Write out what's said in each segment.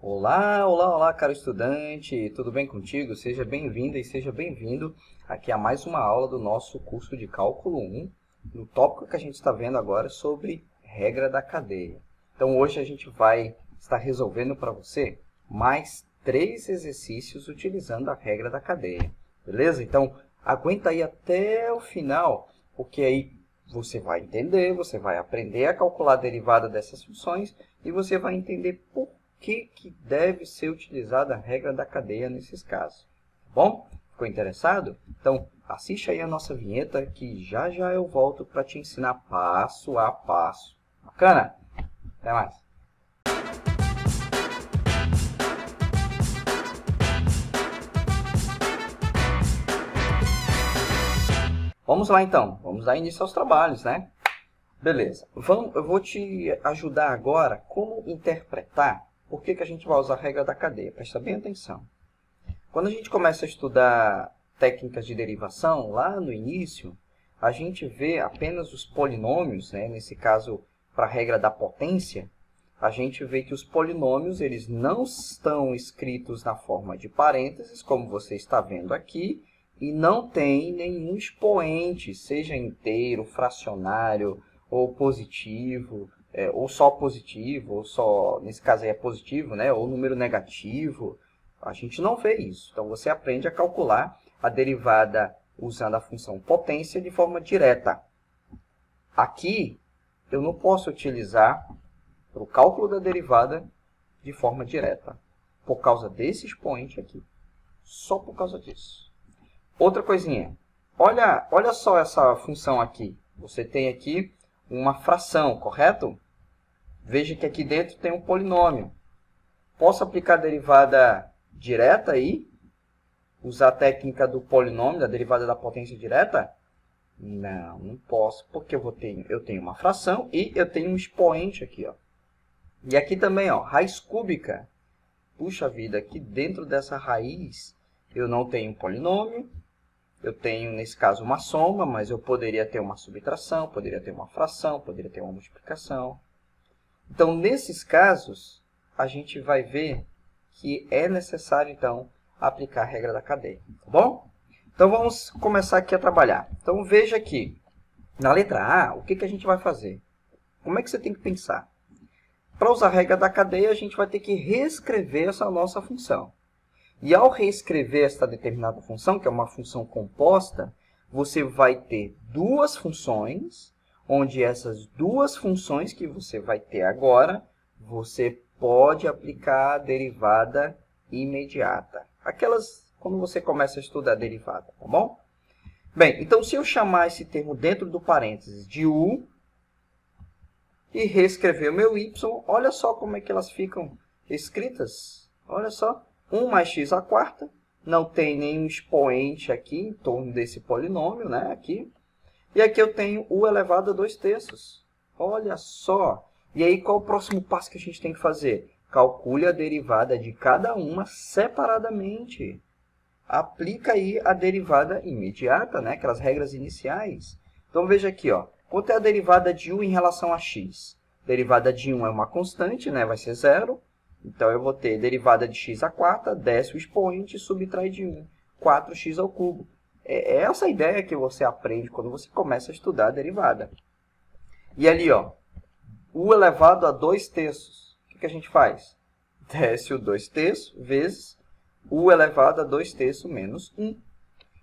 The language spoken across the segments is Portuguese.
Olá, olá, olá, caro estudante, tudo bem contigo? Seja bem-vinda e seja bem-vindo aqui a mais uma aula do nosso curso de Cálculo 1, no tópico que a gente está vendo agora sobre regra da cadeia. Então, hoje a gente vai estar resolvendo para você mais 3 exercícios utilizando a regra da cadeia, beleza? Então, aguenta aí até o final, porque aí você vai entender, você vai aprender a calcular a derivada dessas funções e você vai entender por que deve ser utilizada a regra da cadeia nesses casos. Tá bom? Ficou interessado? Então, assiste aí a nossa vinheta que já já eu volto para te ensinar passo a passo. Bacana? Até mais! Vamos lá então, vamos dar início aos trabalhos, né? Beleza, eu vou te ajudar agora como interpretar por que a gente vai usar a regra da cadeia. Presta bem atenção. Quando a gente começa a estudar técnicas de derivação, lá no início, a gente vê apenas os polinômios, né? Nesse caso, para a regra da potência, a gente vê que os polinômios eles não estão escritos na forma de parênteses, como você está vendo aqui, e não tem nenhum expoente, seja inteiro, fracionário, ou positivo, ou só, nesse caso aí é positivo, né? Ou número negativo. A gente não vê isso. Então, você aprende a calcular a derivada usando a função potência de forma direta. Aqui, eu não posso utilizar o cálculo da derivada de forma direta, por causa desse expoente aqui. Só por causa disso. Outra coisinha. Olha só essa função aqui. Você tem aqui uma fração, correto? Veja que aqui dentro tem um polinômio. Posso aplicar a derivada direta aí? Usar a técnica do polinômio, da derivada da potência direta? Não, não posso, porque eu tenho uma fração e eu tenho um expoente aqui, ó. E aqui também, ó, raiz cúbica. Puxa vida, aqui dentro dessa raiz eu não tenho um polinômio. Eu tenho, nesse caso, uma soma, mas eu poderia ter uma subtração, poderia ter uma fração, poderia ter uma multiplicação. Então, nesses casos, a gente vai ver que é necessário, então, aplicar a regra da cadeia. Tá bom? Então, vamos começar aqui a trabalhar. Então, veja aqui, na letra A, o que a gente vai fazer? Como é que você tem que pensar? Para usar a regra da cadeia, a gente vai ter que reescrever essa nossa função. E ao reescrever esta determinada função, que é uma função composta, você vai ter duas funções, onde essas duas funções que você vai ter agora, você pode aplicar a derivada imediata. Aquelas quando você começa a estudar a derivada, tá bom? Bem, então se eu chamar esse termo dentro do parênteses de u e reescrever o meu y, olha só como é que elas ficam escritas. Olha só. 1 mais x à quarta, não tem nenhum expoente aqui em torno desse polinômio, né? Aqui. E aqui eu tenho u elevado a 2/3. Olha só. E aí, qual o próximo passo que a gente tem que fazer? Calcule a derivada de cada uma separadamente. Aplica aí a derivada imediata, né? Aquelas regras iniciais. Então, veja aqui, ó. Quanto é a derivada de u em relação a x? Derivada de 1 é uma constante, né? Vai ser 0. Então, eu vou ter derivada de x à quarta, desce o expoente e subtrai de 1, 4x ao cubo. É essa a ideia que você aprende quando você começa a estudar a derivada. E ali, ó, u elevado a 2/3. O que a gente faz? Desce o 2/3 vezes u elevado a 2/3 menos 1.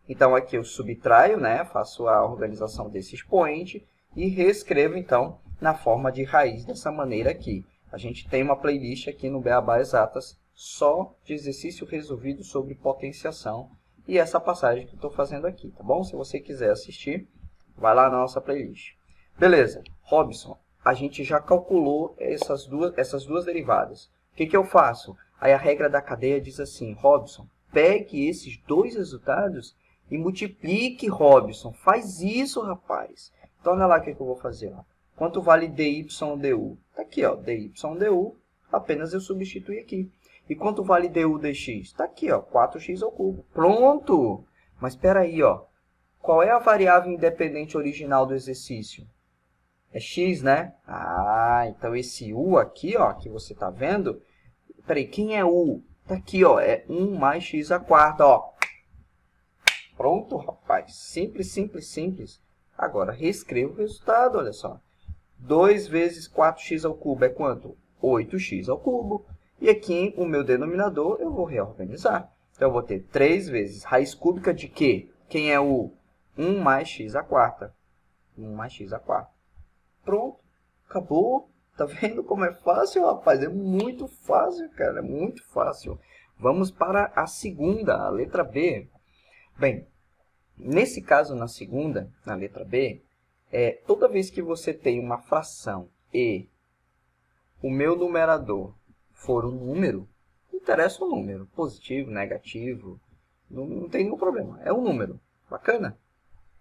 Então, aqui eu subtraio, né? Faço a organização desse expoente e reescrevo, então, na forma de raiz dessa maneira aqui. A gente tem uma playlist aqui no Beabá Exatas só de exercício resolvido sobre potenciação. E essa passagem que eu estou fazendo aqui, tá bom? Se você quiser assistir, vai lá na nossa playlist. Beleza. Robson, a gente já calculou essas duas derivadas. O que eu faço? Aí a regra da cadeia diz assim, Robson, pegue esses dois resultados e multiplique, Robson. Faz isso, rapaz. Então, olha lá o que eu vou fazer, ó. Quanto vale dy du? Está aqui, ó, dy du, apenas eu substituir aqui. E quanto vale du dx? Está aqui, ó, 4x ao cubo. Pronto! Mas espera aí, ó. Qual é a variável independente original do exercício? É x, né? Ah, então esse u aqui, ó, que você está vendo, Peraí, quem é U? Tá aqui, ó. É 1 mais x à quarta, ó. Pronto, rapaz. Simples, simples, simples. Agora, reescreva o resultado, olha só. 2 vezes 4x ao cubo é quanto? 8x ao cubo. E aqui, o meu denominador, eu vou reorganizar. Então, eu vou ter 3 vezes raiz cúbica de quê? Quem é o 1 mais x à quarta? 1 mais x à quarta. Pronto. Acabou. Tá vendo como é fácil, rapaz? É muito fácil, cara. É muito fácil. Vamos para a segunda, a letra B. Bem, nesse caso, na segunda, na letra B, toda vez que você tem uma fração e o meu numerador for um número, não interessa o número, positivo, negativo, não tem nenhum problema, é um número, bacana?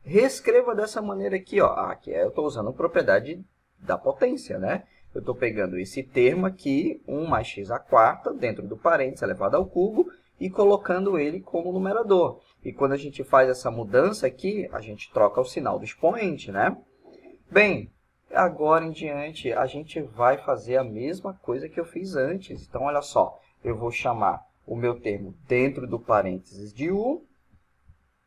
Reescreva dessa maneira aqui, ó. Aqui eu estou usando a propriedade da potência, né? Eu estou pegando esse termo aqui, 1 mais x à quarta, dentro do parênteses elevado ao cubo, e colocando ele como numerador. E quando a gente faz essa mudança aqui, a gente troca o sinal do expoente, né? Bem, agora em diante, a gente vai fazer a mesma coisa que eu fiz antes. Então, olha só, eu vou chamar o meu termo dentro do parênteses de U,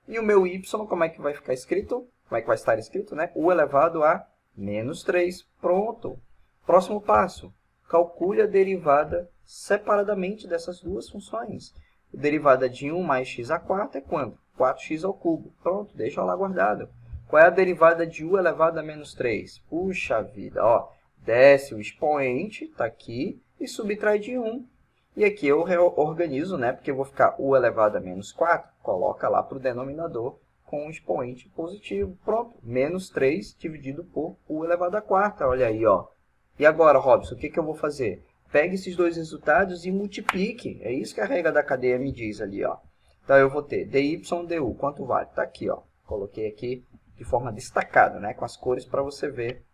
e o meu y, como é que vai ficar escrito? Como é que vai estar escrito, né? U elevado a menos 3. Pronto. Próximo passo. Calcule a derivada separadamente dessas duas funções. A derivada de 1 mais x à quarta é quanto? 4x ao cubo. Pronto, deixa lá guardado. Qual é a derivada de u elevado a menos 3? Puxa vida, ó. Desce o expoente, está aqui, e subtrai de 1. E aqui eu reorganizo, né? Porque eu vou ficar u elevado a menos 4. Coloca lá para o denominador com um expoente positivo. Pronto, menos 3 dividido por u elevado a quarta. Olha aí, ó. E agora, Robson, o que eu vou fazer? Pegue esses dois resultados e multiplique. É isso que a regra da cadeia me diz ali, ó. Então, eu vou ter dy du. Quanto vale? Está aqui, ó. Coloquei aqui de forma destacada, né? Com as cores para você ver,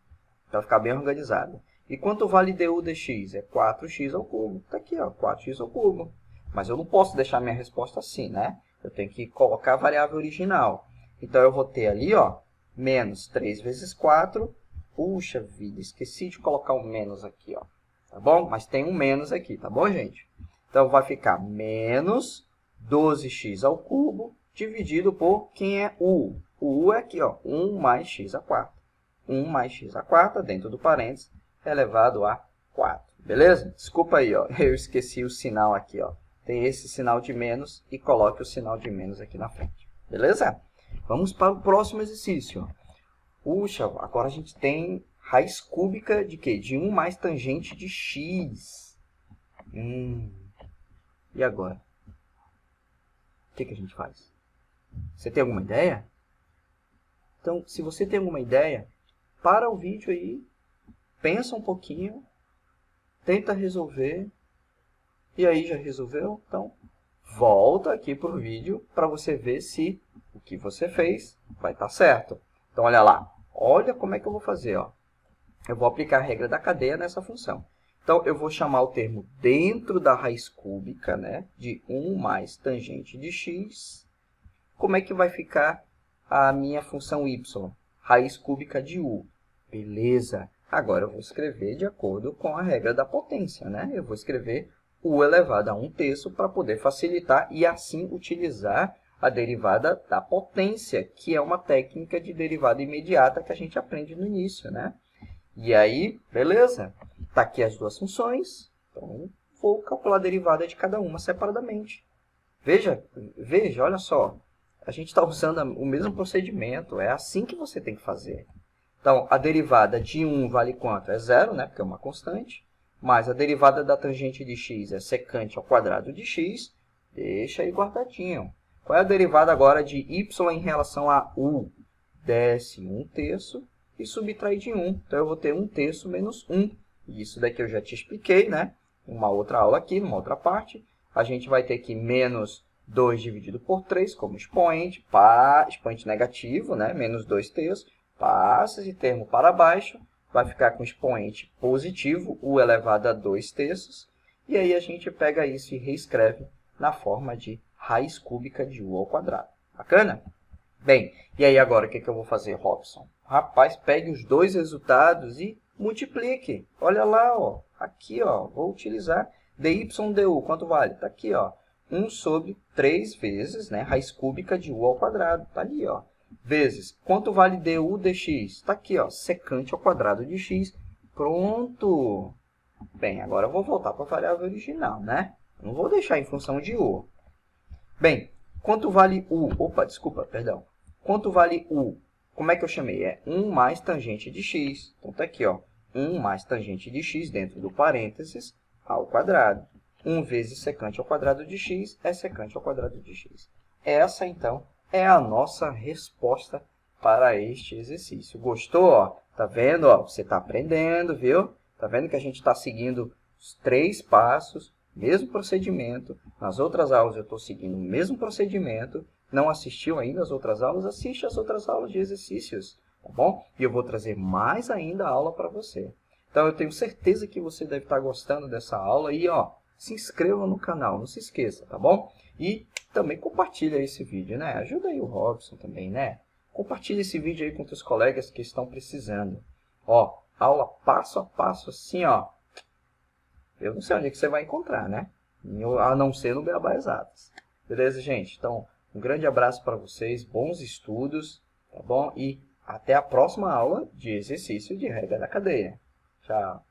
para ficar bem organizado. E quanto vale du dx? É 4x ao cubo. Está aqui, ó, 4x ao cubo. Mas eu não posso deixar minha resposta assim, né? Eu tenho que colocar a variável original. Então, eu vou ter ali, ó, menos 3 vezes 4. Puxa vida, esqueci de colocar um menos aqui, ó. Tá bom? Mas tem um menos aqui, tá bom, gente? Então, vai ficar menos 12x ao cubo dividido por quem é u. O u é aqui, ó, 1 mais x à quarta. 1 mais x à quarta, dentro do parênteses, elevado a 4. Beleza? Desculpa aí, ó, eu esqueci o sinal aqui, ó. Tem esse sinal de menos e coloque o sinal de menos aqui na frente. Beleza? Vamos para o próximo exercício. Puxa, agora a gente tem raiz cúbica de quê? De 1 mais tangente de x. E agora? O que a gente faz? Você tem alguma ideia? Então, se você tem alguma ideia, para o vídeo aí, pensa um pouquinho, tenta resolver, e aí já resolveu? Então, volta aqui para o vídeo para você ver se o que você fez vai estar certo. Então, olha lá. Olha como é que eu vou fazer, ó. Eu vou aplicar a regra da cadeia nessa função. Então, eu vou chamar o termo dentro da raiz cúbica, né, de 1 mais tangente de x. Como é que vai ficar a minha função y? Raiz cúbica de u. Beleza. Agora, eu vou escrever de acordo com a regra da potência, né? Eu vou escrever u elevado a 1/3 para poder facilitar e, assim, utilizar a derivada da potência, que é uma técnica de derivada imediata que a gente aprende no início, né? E aí, beleza? Tá aqui as duas funções, então vou calcular a derivada de cada uma separadamente. Veja, olha só, a gente está usando o mesmo procedimento, é assim que você tem que fazer. Então, a derivada de 1 vale quanto? É 0, né? Porque é uma constante, mais a derivada da tangente de x é secante ao quadrado de x, deixa aí guardadinho. Qual é a derivada agora de y em relação a u? Desce 1/3 e subtrai de 1. Então, eu vou ter 1/3 menos 1. E isso daqui eu já te expliquei, né? Uma outra aula aqui, numa outra parte. A gente vai ter aqui menos 2 dividido por 3 como expoente, expoente negativo, né? Menos 2/3. Passa esse termo para baixo, vai ficar com expoente positivo, u elevado a 2/3. E aí a gente pega isso e reescreve na forma de raiz cúbica de u ao quadrado. Bacana? Bem, e aí agora o que eu vou fazer, Robson? Rapaz, pegue os dois resultados e multiplique. Olha lá, ó, aqui, ó, vou utilizar dy du, quanto vale? Está aqui, ó. 1 sobre 3 vezes, né, raiz cúbica de u ao quadrado. Está ali, ó. Vezes, quanto vale du dx? Está aqui, ó, secante ao quadrado de x. Pronto! Bem, agora eu vou voltar para a variável original, né? Não vou deixar em função de u. Bem, quanto vale u? Opa, desculpa, perdão. Quanto vale u? Como é que eu chamei? É 1 mais tangente de x. Então, está aqui, ó. 1 mais tangente de x dentro do parênteses ao quadrado. 1 vezes secante ao quadrado de x é secante ao quadrado de x. Essa, então, é a nossa resposta para este exercício. Gostou? Ó? Tá vendo? Ó? Você está aprendendo, viu? Tá vendo que a gente está seguindo os 3 passos, mesmo procedimento. Nas outras aulas eu estou seguindo o mesmo procedimento. Não assistiu ainda às outras aulas? Assiste às outras aulas de exercícios, tá bom? E eu vou trazer mais ainda aula para você. Então, eu tenho certeza que você deve estar gostando dessa aula. E, ó, se inscreva no canal, não se esqueça, tá bom? E também compartilha esse vídeo, né? Ajuda aí o Robson também, né? Compartilha esse vídeo aí com teus colegas que estão precisando. Ó, aula passo a passo, assim, ó. Eu não sei onde é que você vai encontrar, né? A não ser no Beabá Exatas. Beleza, gente? Então, um grande abraço para vocês, bons estudos, tá bom? E até a próxima aula de exercício de regra da cadeia. Tchau!